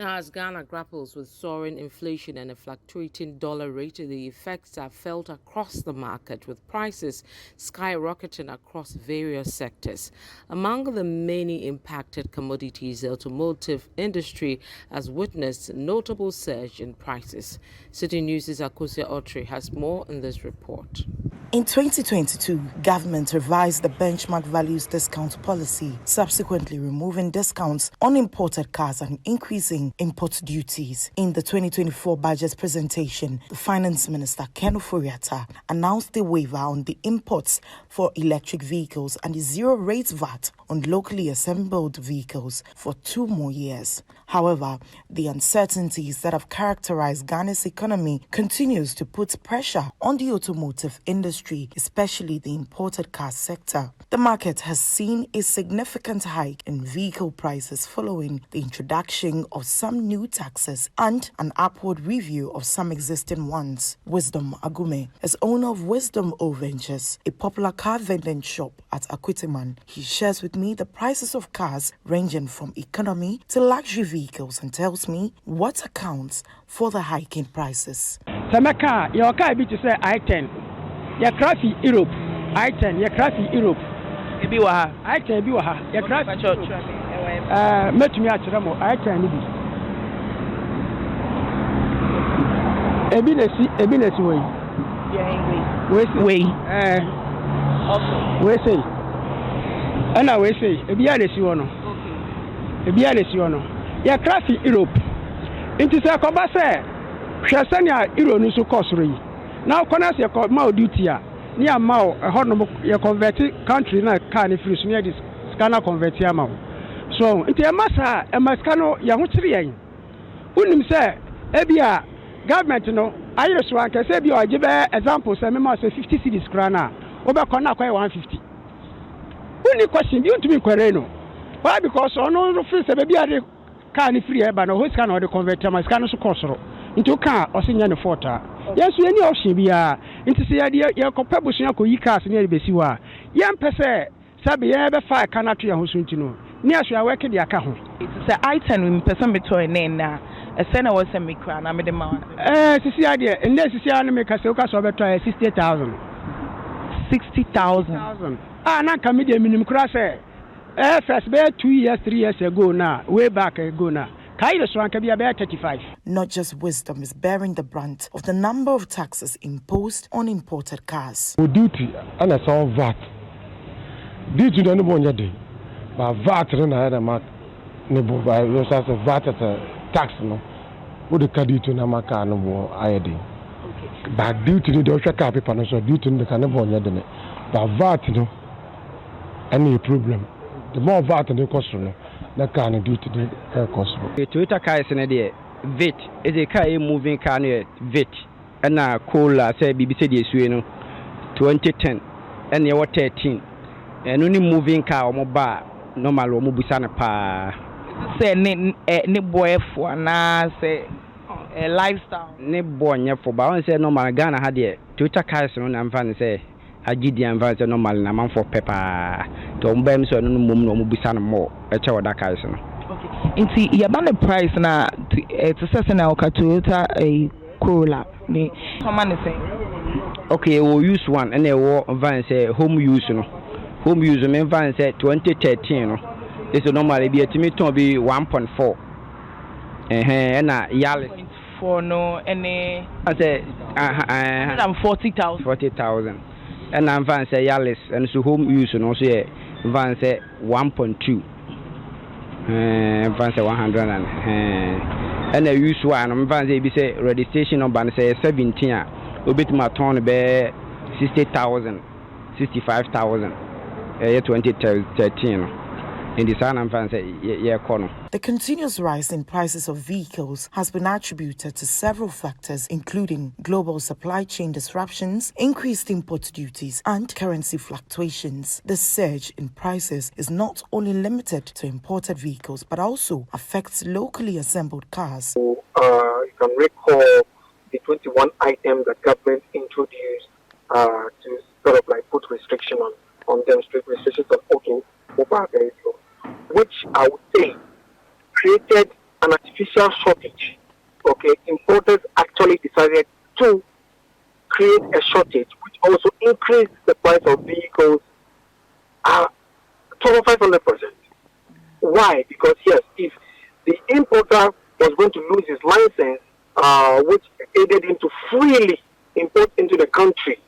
As Ghana grapples with soaring inflation and a fluctuating dollar rate, the effects are felt across the market, with prices skyrocketing across various sectors. Among the many impacted commodities, the automotive industry has witnessed notable surge in prices. Citi News' Akosia Otri has more in this report. In 2022, government revised the benchmark values discount policy, subsequently removing discounts on imported cars and increasing import duties. In the 2024 budget presentation, the Finance Minister Ken Ofori-Atta announced the waiver on the imports for electric vehicles and the zero rate VAT on locally assembled vehicles for 2 more years. However, the uncertainties that have characterized Ghana's economy continues to put pressure on the automotive industry, especially the imported car sector. The market has seen a significant hike in vehicle prices following the introduction of some new taxes and an upward review of some existing ones. Wisdom Agume is owner of Wisdom O Ventures, a popular car vending shop at Akwitiman. He shares with me the prices of cars ranging from economy to luxury vehicles and tells me what accounts for the hike in prices. Samaka, your car be to say I-10. Your crafty Europe. I-10, your crafty Europe. Ebiwaha. I-10 Ebiwaha. Your crafty met me at Ramo. I-10 Ebinesi way. Yeah, way. We say. And I will say, Ebiadesi one. Ebiadesi one. Your crafty Europe. It is a Kobase. Shasania Euro Nusu Kosri. Now, Conas, your Mao duty. Near Mao, a horn your converted country, not can if you near this scanner convert Yamao. So, it's a massa, a mascano, Yahutri. Wouldn't say, Ebia, government, no, I just want to say, you are give example, Samima say 50 cities crana, over Kona 150. Only question you to me, Quereno. Why? Because on all the first, maybe I can't free, but no, who's can or the converter, my scanner so costro. Into car or senior the forta. Yes, we any option be into the idea your comparable Yako Yikas near Besiwa. Yam Pese, Sabi ever fire cannot to who's to know. Near she are working the account. It's an item in person between now. A sender was a micro, and I made them out. It's the idea, and this is the anime Casokas over 60,000. 60,000. Not comedian minimum cross. First, 2 years, 3 years ago now, way back ago now. Can be about 35. Not just Wisdom is bearing the brunt of the number of taxes imposed on imported cars. Duty and I saw VAT. Duty don't know day, but VAT and I had a mark. Nebo by VAT at a tax no. Would the cadito Namaka no more ID. But duty the Osha Capipa no so duty the Canabonia dene. But VAT no any problem. The more VAT and the cost no. That kind of duty the cost. The Toyota car is an idea. VIT is a car moving car near VIT. And now Cola say BBC Sueno 2010 and you were 13. And only moving car or mobile normal or mobusana pa. Say ni boy for na say a lifestyle. Ni boy for but I say normal Ghana had the Toyota cars on and fan say I did the environment normal na man for pepper. To mbem so no mum no mobusana more. Echa wada car is no. Okay. Inti yaba the price na to say na ka Toyota a Corolla. Ni common say. Okay, we use one and they will van say home use no. Home use me van say 2013 no. It's normally be a to be 1.4. And Yalis 4 no any I say 40,000. 40,000. And I'm van say Yalis and so home use no say van say 1.2. Van say 100 and I use one I'm van say be say registration number say 17 a bit my turn be 60,000 65,000 2013 in the sun and fancy corner. The continuous rise in prices of vehicles has been attributed to several factors, including global supply chain disruptions, increased import duties, and currency fluctuations. The surge in prices is not only limited to imported vehicles, but also affects locally assembled cars. You can recall the 21 items that government introduced to sort of like put restriction on them, strict restrictions on auto mobile vehicles, which I would say created an artificial shortage, okay, importers actually decided to create a shortage, which also increased the price of vehicles 500%. Why? Because yes, if the importer was going to lose his license, which aided him to freely import into the country,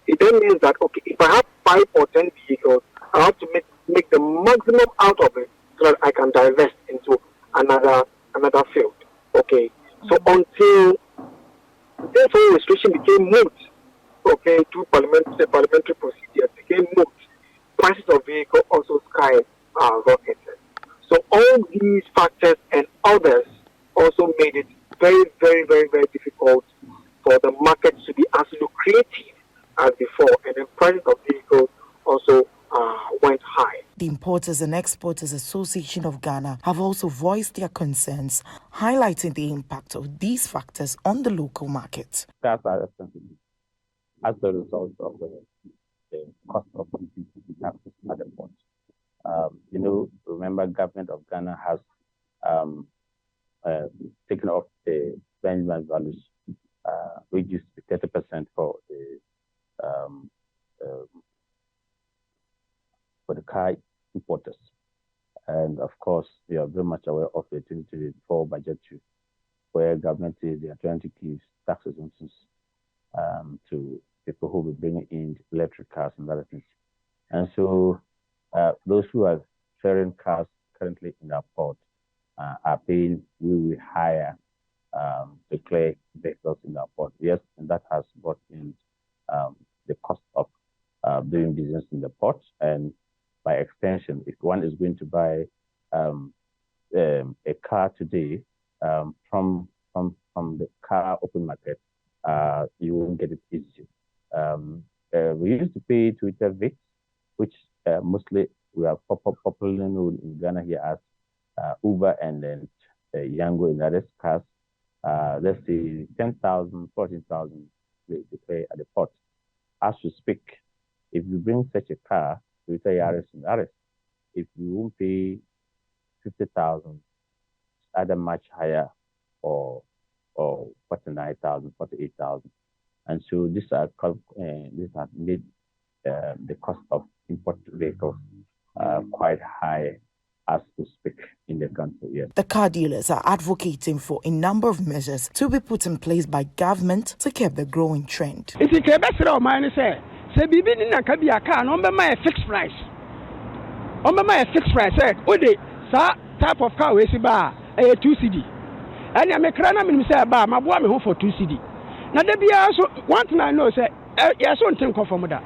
it then means that okay, if I have 5 or 10 vehicles, I have to make the maximum out of it so that I can divest into another field. Okay. So until this whole restriction became moot, okay, through the parliamentary procedures became moot, prices of vehicles also rocketed. So all these factors and others also made it very, very, very, very difficult for the market to be as lucrative as before, and then prices of vehicles also went high. The Importers and Exporters Association of Ghana have also voiced their concerns, highlighting the impact of these factors on the local market. Cars are expensive as a result of the cost of taxes at the port. Remember, government of Ghana has taken off the benchmark values, reduced to 30% for the car importers. And of course, we are very much aware of the 2024 budget too, where government says they are trying to give tax exemptions to people who will be bringing in electric cars and other things. And so those who are sharing cars currently in our port are paying really higher to clear vehicles in our port. Yes, and that has brought in the cost of doing business in the port. And by extension, if one is going to buy a car today from the car open market, you won't get it easy. We used to pay Twitter VIX, which mostly we are popularly known in Ghana here as Uber and then Yango in other cars. Let's say 10,000, 14,000 they pay at the port. As we speak, if you bring such a car, Twitter Yaris and Yaris, if you won't pay 50,000, either much higher or 49,000, 48,000. And so these have made the cost of import vehicles quite high as we speak in the country. Yes. The car dealers are advocating for a number of measures to be put in place by government to curb the growing trend. If you can say bibi ni na ka bi aka no be my fixed price. On be my fixed price o de sa type of car we si ba 2 cedi. And ya me kra na me say ba ma boa me ho for 2 cedi. Na de bia so one thing I know say ya so ntin confirm da.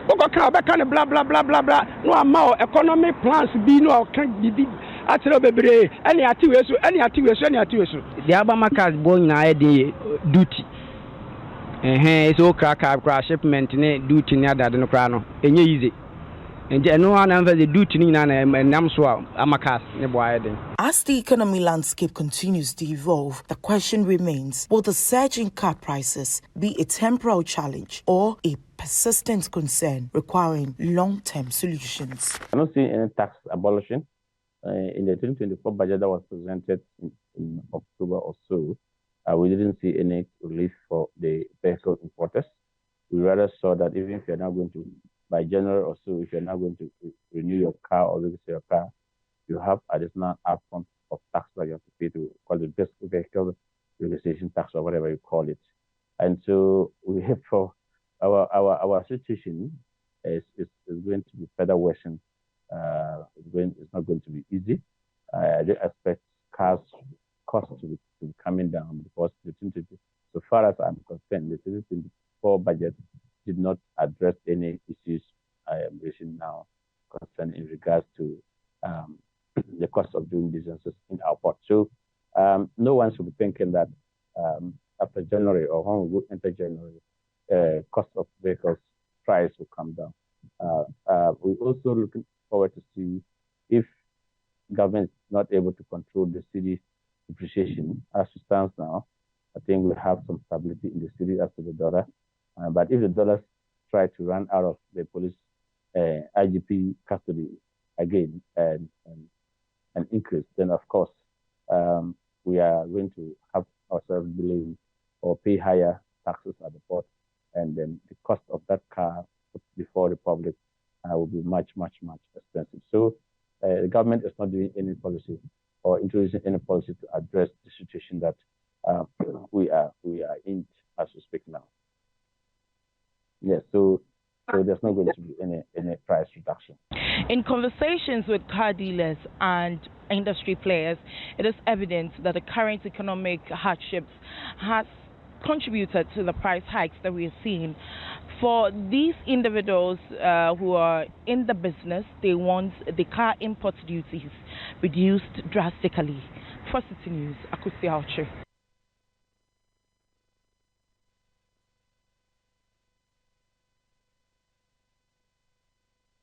Oko ka be kan blah blah blah blah blah no ama economic plans bi no kan bibi atero bebre ani ati we so the abama cars boy na e dey duty so crack shipment ne duty ne adade no kra no enye easy and no one am the duty ni na nam so amakas ne boy den. As the economy landscape continues to evolve, the question remains, will the surge in car prices be a temporal challenge or a persistent concern requiring long-term solutions? I don't see any tax abolition. In the 2024 budget that was presented in October or so, we didn't see any relief for the vehicle importers. We rather saw that even if you're not going to, by January or so, if you're not going to renew your car or register your car, you have additional upfront of tax that you have to pay to call it vehicle registration tax or whatever you call it. And so we have for our situation is going to be further worsened. It's not going to be easy. I expect cars costs to be coming down because so far as I'm concerned, the 2024 budget did not address any issues I am raising now concerning in regards to the cost of doing businesses in our port. So no one should be thinking that after January or when we enter January, cost of vehicles price will come down. We're also looking forward to see if government is not able to control the city depreciation as it stands now. I think we have some stability in the city as to the dollar. But if the dollars try to run out of the police IGP custody again and increase, then of course we are going to have ourselves believe or pay higher taxes at the port, and then the cost of that car before the public will be much, much, much expensive. So the government is not doing any policy or introducing any policy to address the situation that we are in as we speak now. Yes, so there's not going to be any price reduction. In conversations with car dealers and industry players, it is evident that the current economic hardships has contributed to the price hikes that we are seeing. For these individuals who are in the business, they want the car import duties reduced drastically. For Citi News, Akusi Auchi.